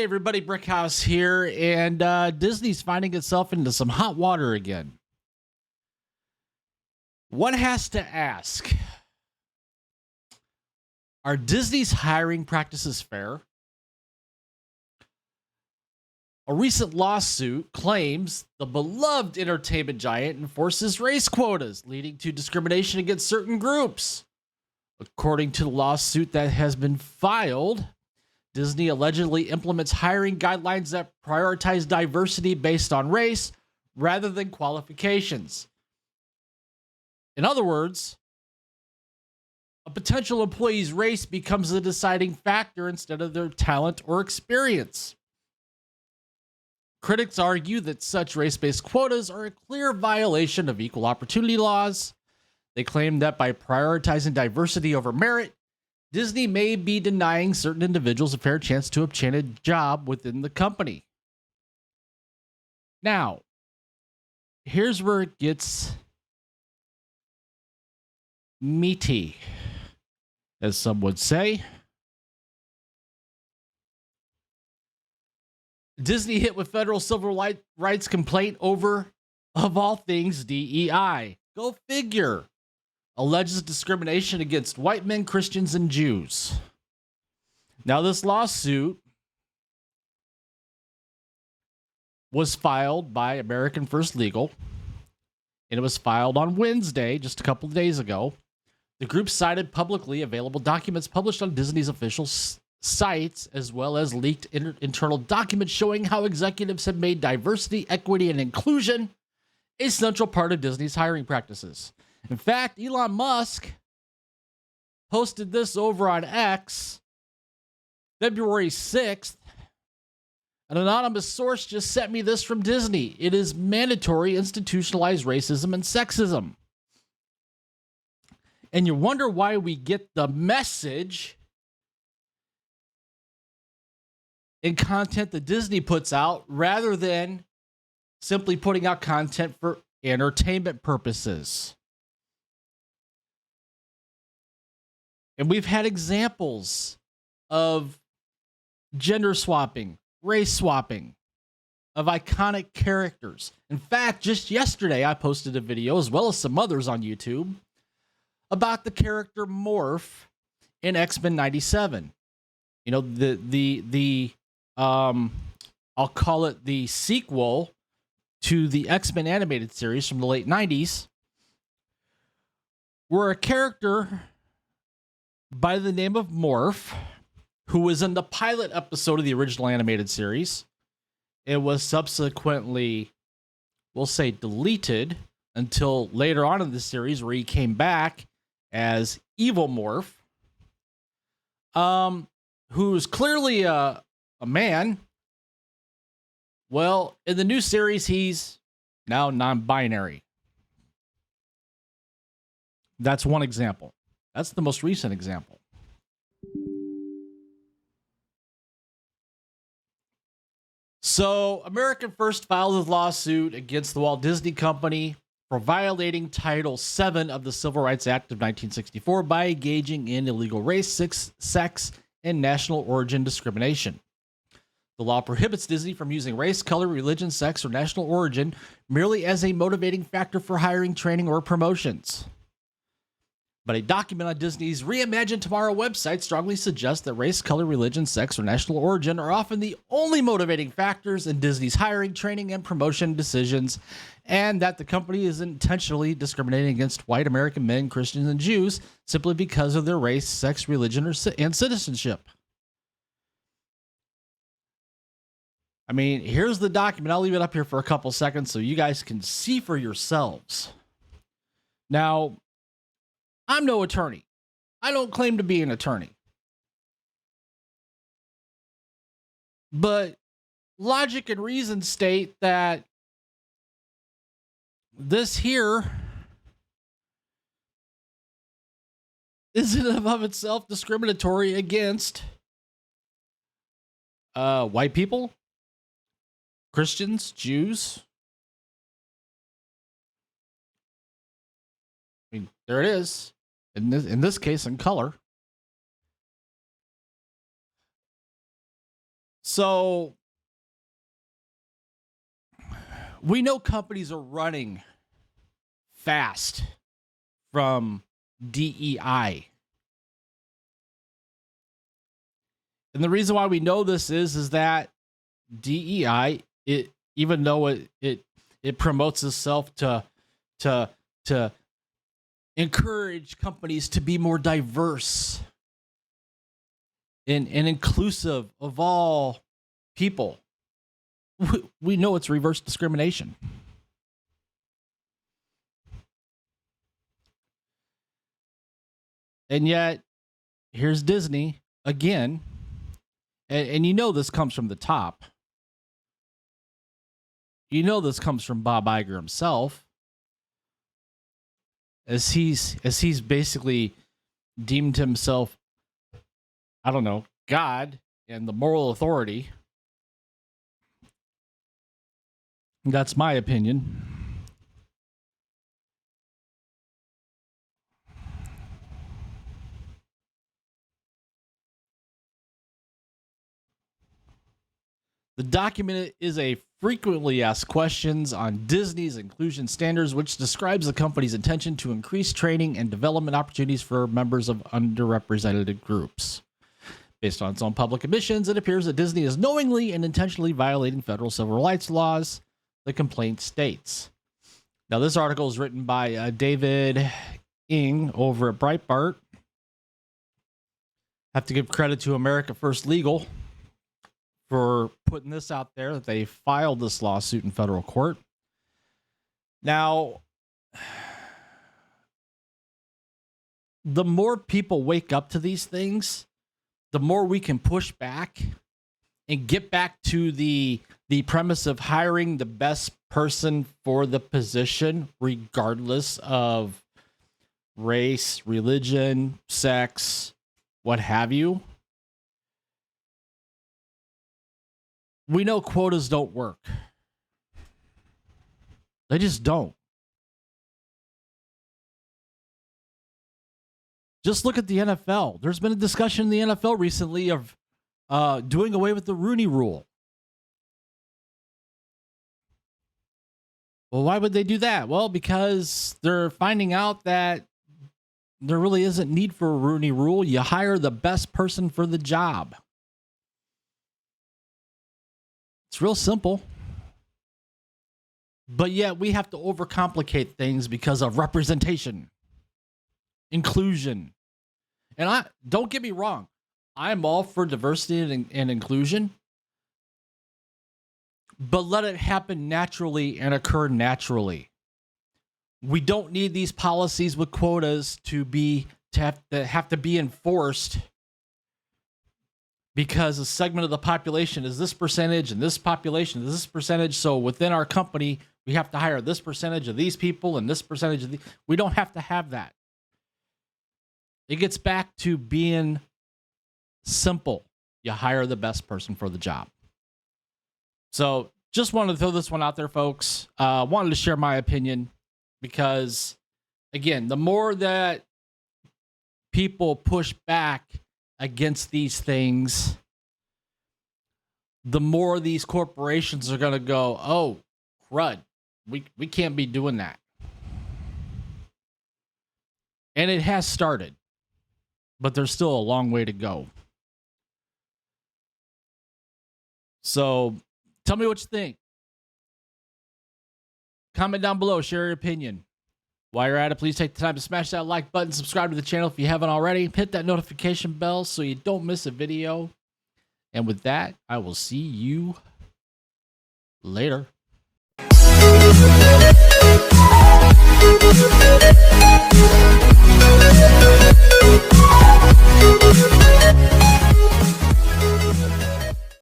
everybody, Brickhouse here, and Disney's finding itself into some hot water again. One has to ask, are Disney's hiring practices fair? A recent lawsuit claims the beloved entertainment giant enforces race quotas, leading to discrimination against certain groups. According to the lawsuit that has been filed, Disney allegedly implements hiring guidelines that prioritize diversity based on race rather than qualifications. In other words, a potential employee's race becomes the deciding factor instead of their talent or experience. Critics argue that such race-based quotas are a clear violation of equal opportunity laws. They claim that by prioritizing diversity over merit, Disney may be denying certain individuals a fair chance to obtain a job within the company. Now, here's where it gets meaty, as some would say. Disney hit with federal civil rights complaint over, of all things, DEI. Go figure. Alleges discrimination against white men, Christians, and Jews. Now, this lawsuit was filed by American First Legal, and it was filed on Wednesday, just a couple of days ago. The group cited publicly available documents published on Disney's official sites, as well as leaked internal documents showing how executives have made diversity, equity, and inclusion a central part of Disney's hiring practices. In fact, Elon Musk posted this over on X February 6th. An anonymous source just sent me this from Disney. It is mandatory institutionalized racism and sexism. And you wonder why we get the message in content that Disney puts out rather than simply putting out content for entertainment purposes. And we've had examples of gender swapping, race swapping of iconic characters. In fact, just yesterday, I posted a video, as well as some others on YouTube, about the character Morph in X-Men 97. You know, I'll call it the sequel to the X-Men animated series from the late 90s, where a character by the name of Morph, who was in the pilot episode of the original animated series, it was subsequently, we'll say, deleted until later on in the series, where he came back as Evil Morph, who's clearly a man. Well, in the new series, he's now non-binary. That's one example. That's the most recent example. So, American First filed a lawsuit against the Walt Disney Company for violating Title VII of the Civil Rights Act of 1964 by engaging in illegal race, sex, and national origin discrimination. The law prohibits Disney from using race, color, religion, sex, or national origin merely as a motivating factor for hiring, training, or promotions. But a document on Disney's Reimagine Tomorrow website strongly suggests that race, color, religion, sex, or national origin are often the only motivating factors in Disney's hiring, training, and promotion decisions, and that the company is intentionally discriminating against white American men, Christians, and Jews simply because of their race, sex, religion, and citizenship. I mean, here's the document. I'll leave it up here for a couple seconds so you guys can see for yourselves. Now, I'm no attorney. I don't claim to be an attorney. But logic and reason state that this here is in and of itself discriminatory against white people, Christians, Jews. I mean, there it is. In this case, in color. So we know companies are running fast from DEI. And the reason why we know this is that DEI, even though it promotes itself to encourage companies to be more diverse and inclusive of all people, we know it's reverse discrimination. And yet, here's Disney again, and you know this comes from the top. You know this comes from Bob Iger himself, as he's basically deemed himself, I don't know, God and the moral authority. That's my opinion. The document is a frequently asked questions on Disney's inclusion standards, which describes the company's intention to increase training and development opportunities for members of underrepresented groups. Based on its own public admissions, it appears that Disney is knowingly and intentionally violating federal civil rights laws, the complaint states. Now, this article is written by David Ng over at Breitbart. Have to give credit to America First Legal for putting this out there, that they filed this lawsuit in federal court. Now, the more people wake up to these things, the more we can push back and get back to the premise of hiring the best person for the position, regardless of race, religion, sex, what have you. We know quotas don't work. They just don't. Just look at the NFL. There's been a discussion in the NFL recently of doing away with the Rooney Rule. Well, why would they do that? Well, because they're finding out that there really isn't need for a Rooney Rule. You hire the best person for the job. It's real simple. But yet we have to overcomplicate things because of representation, inclusion. And don't get me wrong, I'm all for diversity and inclusion, but let it happen naturally and occur naturally. We don't need these policies with quotas to have to be enforced because a segment of the population is this percentage and this population is this percentage. So within our company, we have to hire this percentage of these people and this percentage of we don't have to have that. It gets back to being simple. You hire the best person for the job. So just wanted to throw this one out there, folks. Wanted to share my opinion because, again, the more that people push back against these things, the more these corporations are going to go, oh, crud, we can't be doing that. And it has started, but there's still a long way to go. So tell me what you think. Comment down below, share your opinion. While you're at it, please take the time to smash that like button, subscribe to the channel if you haven't already. Hit that notification bell so you don't miss a video. And with that, I will see you later.